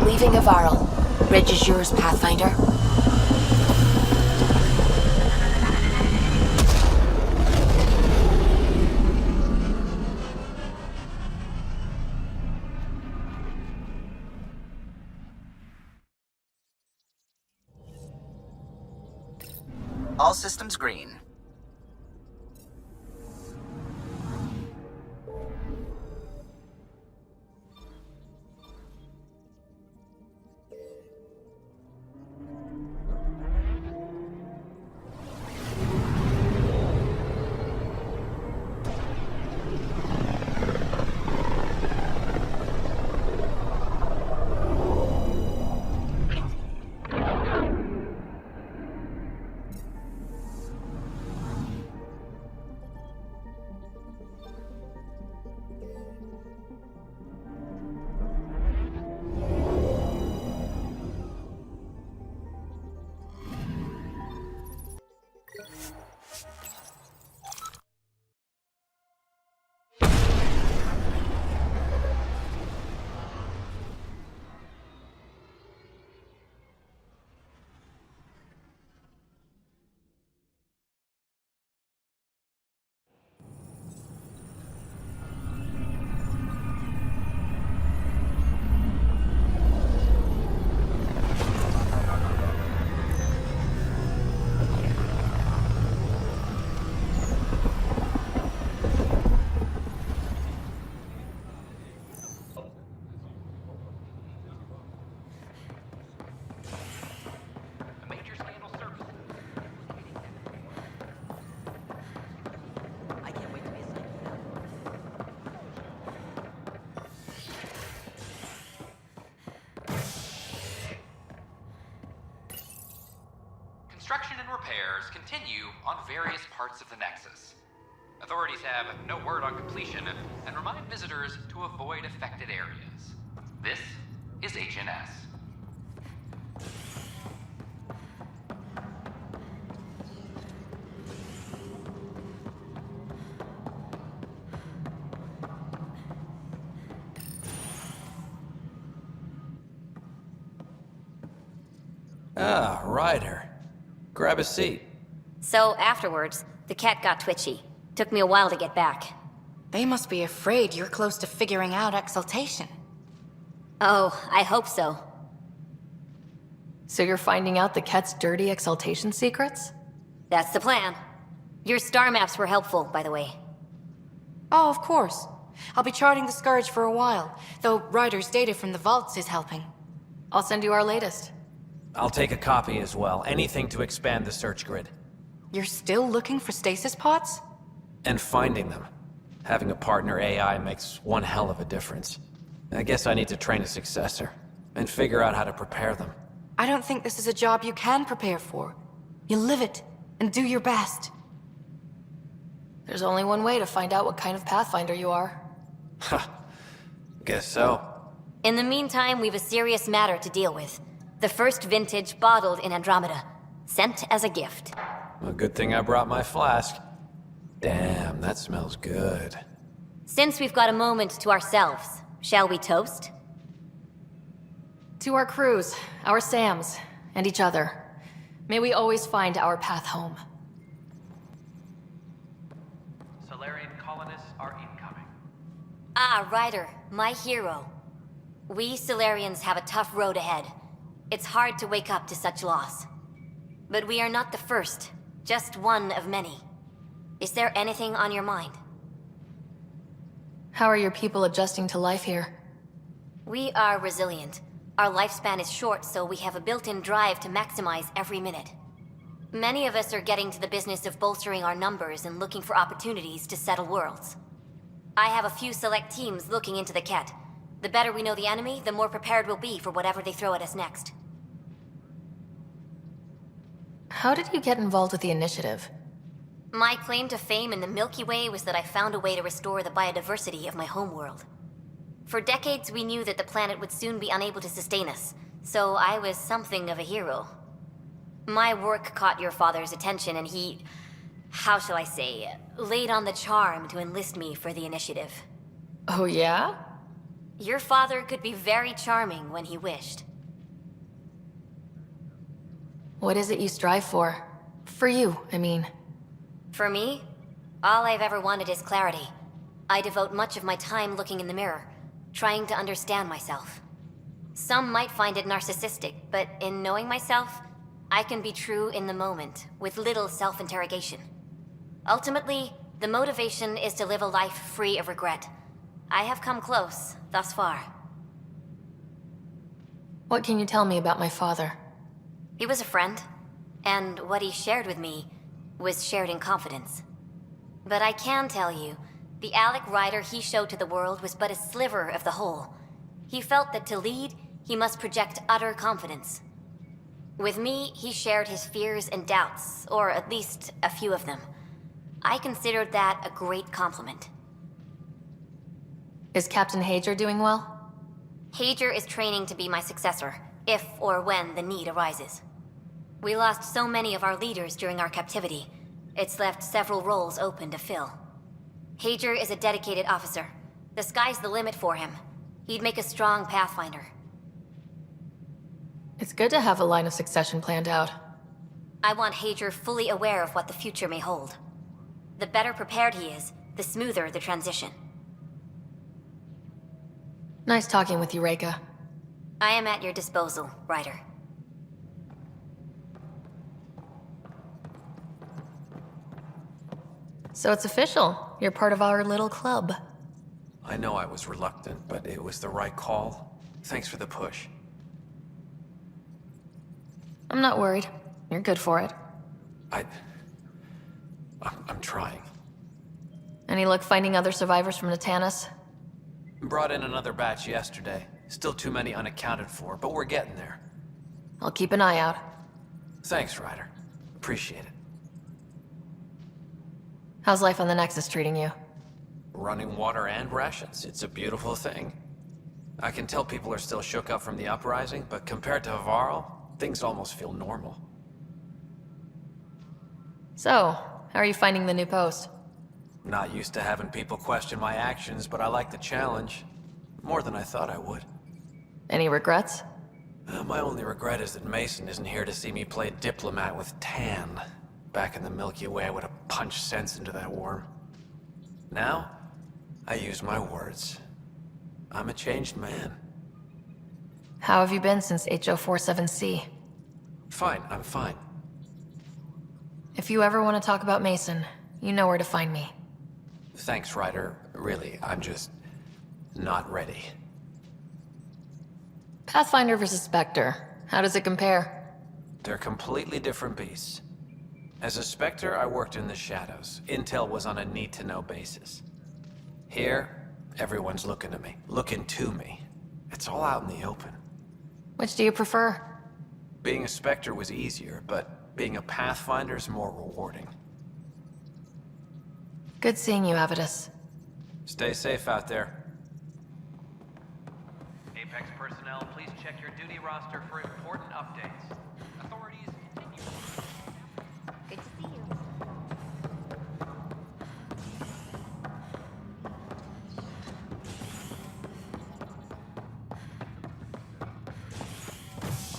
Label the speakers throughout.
Speaker 1: Leaving a Varl. Ridge is yours, Pathfinder.
Speaker 2: All systems green.
Speaker 3: Construction and repairs continue on various parts of the Nexus. Authorities have no word on completion and remind visitors to avoid affected areas. This is HNS.
Speaker 4: Ah, Ryder. Grab a seat.
Speaker 5: So afterwards, the cat got twitchy. Took me a while to get back.
Speaker 1: They must be afraid you're close to figuring out exaltation.
Speaker 5: Oh, I hope so.
Speaker 6: So you're finding out the cat's dirty exaltation secrets?
Speaker 5: That's the plan. Your star maps were helpful, by the way.
Speaker 1: Oh, of course. I'll be charting the Scourge for a while, though Ryder's data from the vaults is helping.
Speaker 6: I'll send you our latest.
Speaker 4: I'll take a copy as well. Anything to expand the search grid.
Speaker 1: You're still looking for stasis pods?
Speaker 4: And finding them. Having a partner AI makes one hell of a difference. I guess I need to train a successor, and figure out how to prepare them.
Speaker 1: I don't think this is a job you can prepare for. You live it, and do your best.
Speaker 6: There's only one way to find out what kind of Pathfinder you are.
Speaker 4: Ha. Guess so.
Speaker 5: In the meantime, we've a serious matter to deal with. The first vintage bottled in Andromeda. Sent as a gift.
Speaker 4: A good thing I brought my flask. Damn, that smells good.
Speaker 5: Since we've got a moment to ourselves, shall we toast?
Speaker 6: To our crews, our Sams, and each other. May we always find our path home.
Speaker 3: Solarian colonists are incoming.
Speaker 5: Ah, Ryder, my hero. We Solarians have a tough road ahead. It's hard to wake up to such loss. But we are not the first, just one of many. Is there anything on your mind?
Speaker 6: How are your people adjusting to life here?
Speaker 5: We are resilient. Our lifespan is short, so we have a built-in drive to maximize every minute. Many of us are getting to the business of bolstering our numbers and looking for opportunities to settle worlds. I have a few select teams looking into the Ket. The better we know the enemy, the more prepared we'll be for whatever they throw at us next.
Speaker 6: How did you get involved with the initiative?
Speaker 5: My claim to fame in the Milky Way was that I found a way to restore the biodiversity of my homeworld. For decades, we knew that the planet would soon be unable to sustain us, so I was something of a hero. My work caught your father's attention, and he, how shall I say, laid on the charm to enlist me for the initiative.
Speaker 6: Oh yeah?
Speaker 5: Your father could be very charming when he wished.
Speaker 6: What is it you strive for? For you, I mean.
Speaker 5: For me, all I've ever wanted is clarity. I devote much of my time looking in the mirror, trying to understand myself. Some might find it narcissistic, but in knowing myself, I can be true in the moment, with little self-interrogation. Ultimately, the motivation is to live a life free of regret. I have come close, thus far.
Speaker 6: What can you tell me about my father?
Speaker 5: He was a friend, and what he shared with me was shared in confidence. But I can tell you, the Alec Ryder he showed to the world was but a sliver of the whole. He felt that to lead, he must project utter confidence. With me, he shared his fears and doubts, or at least a few of them. I considered that a great compliment.
Speaker 6: Is Captain Hager doing well?
Speaker 5: Hager is training to be my successor, if or when the need arises. We lost so many of our leaders during our captivity. It's left several roles open to fill. Hager is a dedicated officer. The sky's the limit for him. He'd make a strong Pathfinder.
Speaker 6: It's good to have a line of succession planned out.
Speaker 5: I want Hager fully aware of what the future may hold. The better prepared he is, the smoother the transition.
Speaker 6: Nice talking with you, Reika.
Speaker 5: I am at your disposal, Ryder.
Speaker 6: So it's official. You're part of our little club.
Speaker 4: I know I was reluctant, but it was the right call. Thanks for the push.
Speaker 6: I'm not worried. You're good for it.
Speaker 4: I'm trying.
Speaker 6: Any luck finding other survivors from Natanis?
Speaker 4: Brought in another batch yesterday. Still too many unaccounted for, but we're getting there.
Speaker 6: I'll keep an eye out.
Speaker 4: Thanks, Ryder. Appreciate it.
Speaker 6: How's life on the Nexus treating you?
Speaker 4: Running water and rations. It's a beautiful thing. I can tell people are still shook up from the uprising, but compared to Varl, things almost feel normal.
Speaker 6: So, how are you finding the new post?
Speaker 4: Not used to having people question my actions, but I like the challenge. More than I thought I would.
Speaker 6: Any regrets?
Speaker 4: My only regret is that Mason isn't here to see me play diplomat with Tan. Back in the Milky Way, I would have punched sense into that worm. Now, I use my words. I'm a changed man.
Speaker 6: How have you been since HO47C?
Speaker 4: Fine, I'm fine.
Speaker 6: If you ever want to talk about Mason, you know where to find me.
Speaker 4: Thanks, Ryder. Really, I'm just not ready.
Speaker 6: Pathfinder versus Spectre. How does it compare?
Speaker 4: They're completely different beasts. As a Spectre, I worked in the shadows. Intel was on a need-to-know basis. Here, everyone's looking to me. Looking to me. It's all out in the open.
Speaker 6: Which do you prefer?
Speaker 4: Being a Spectre was easier, but being a Pathfinder's more rewarding.
Speaker 6: Good seeing you, Avidus.
Speaker 4: Stay safe out there.
Speaker 7: Apex personnel, please check your duty roster for important updates.
Speaker 3: Authorities continue.
Speaker 5: Good to see you.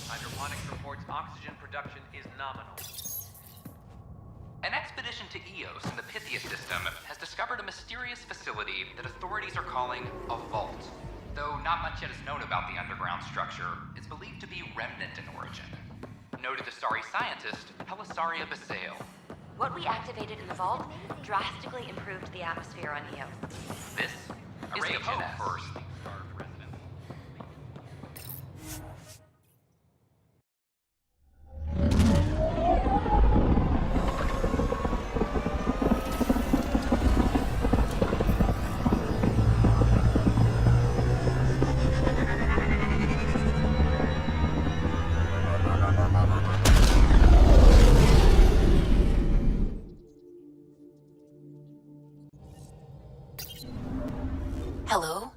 Speaker 7: Hydroponics reports oxygen production is nominal.
Speaker 3: An expedition to Eos in the Pythia system has discovered a mysterious facility that authorities are calling a vault. Though not much yet is known about the underground structure, it's believed to be remnant in origin. Noted Asari scientist Pelisaria Basale.
Speaker 8: What we activated in the vault drastically improved the atmosphere on Eos.
Speaker 3: This is a ray of hope for starved residents.
Speaker 1: Hello?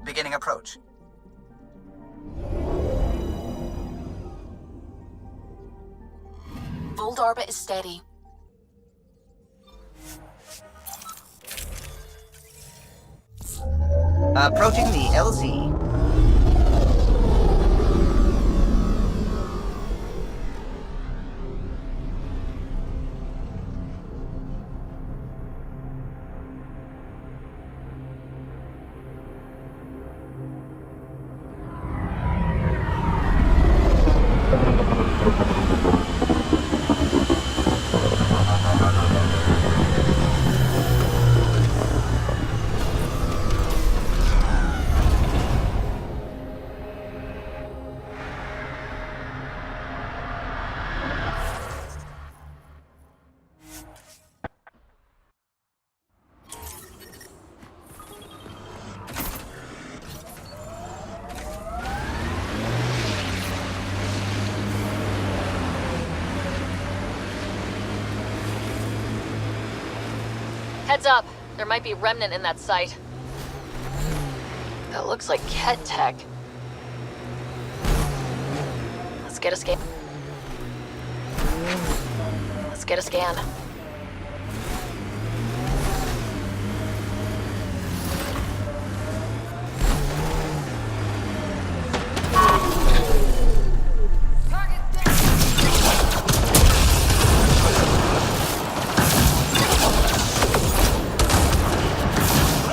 Speaker 2: Beginning approach.
Speaker 1: Fold orbit is steady.
Speaker 2: Approaching the LZ.
Speaker 6: Heads up, there might be remnant in that site. That looks like Ket tech. Let's get a scan. Let's get a scan.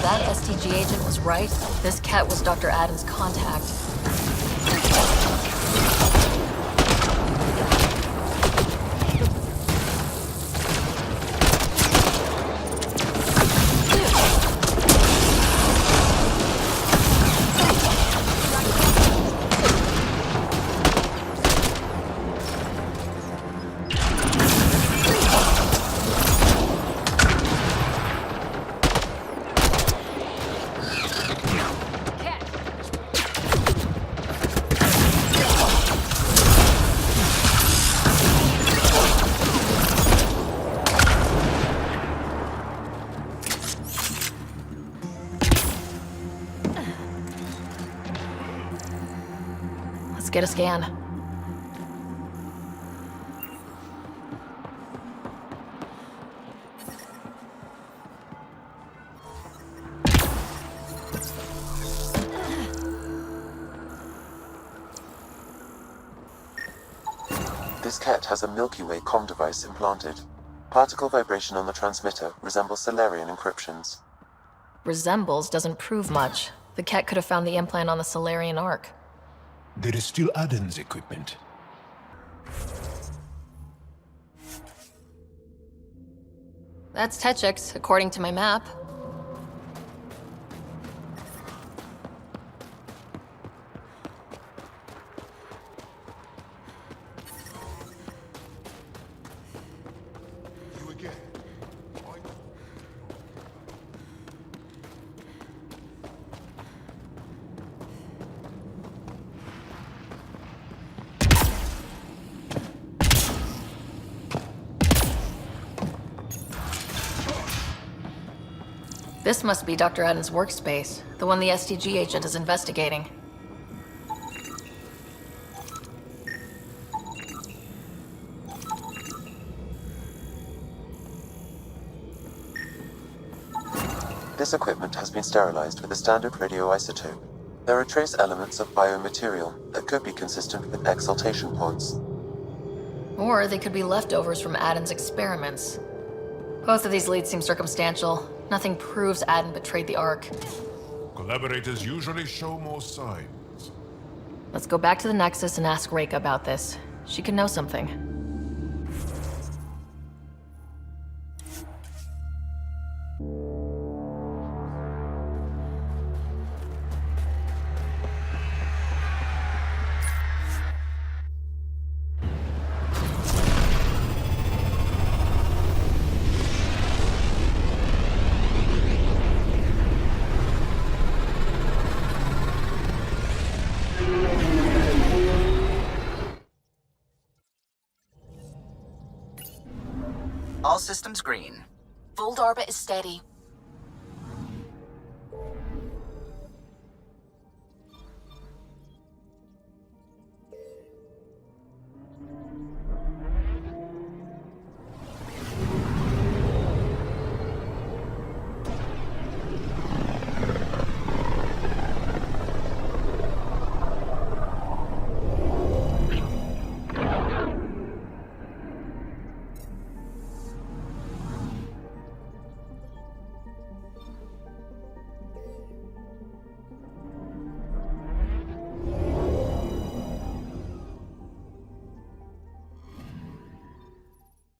Speaker 6: That STG agent was right. This cat was Dr. Adams' contact. Let's get a scan.
Speaker 9: This cat has a Milky Way comm device implanted. Particle vibration on the transmitter resembles Solarian encryptions.
Speaker 6: Resembles doesn't prove much. The cat could have found the implant on the Solarian Ark.
Speaker 10: There is still Aden's equipment.
Speaker 6: That's Techix, according to my map.
Speaker 10: You again.
Speaker 6: This must be Dr. Adams' workspace, the one the STG agent is investigating.
Speaker 9: This equipment has been sterilized with a standard radioisotope. There are trace elements of biomaterial that could be consistent with exaltation pods.
Speaker 6: Or they could be leftovers from Adam's experiments. Both of these leads seem circumstantial. Nothing proves Adam betrayed the Ark.
Speaker 10: Collaborators usually show more signs.
Speaker 6: Let's go back to the Nexus and ask Reika about this. She could know something.
Speaker 2: All systems green.
Speaker 11: Fold orbit is steady.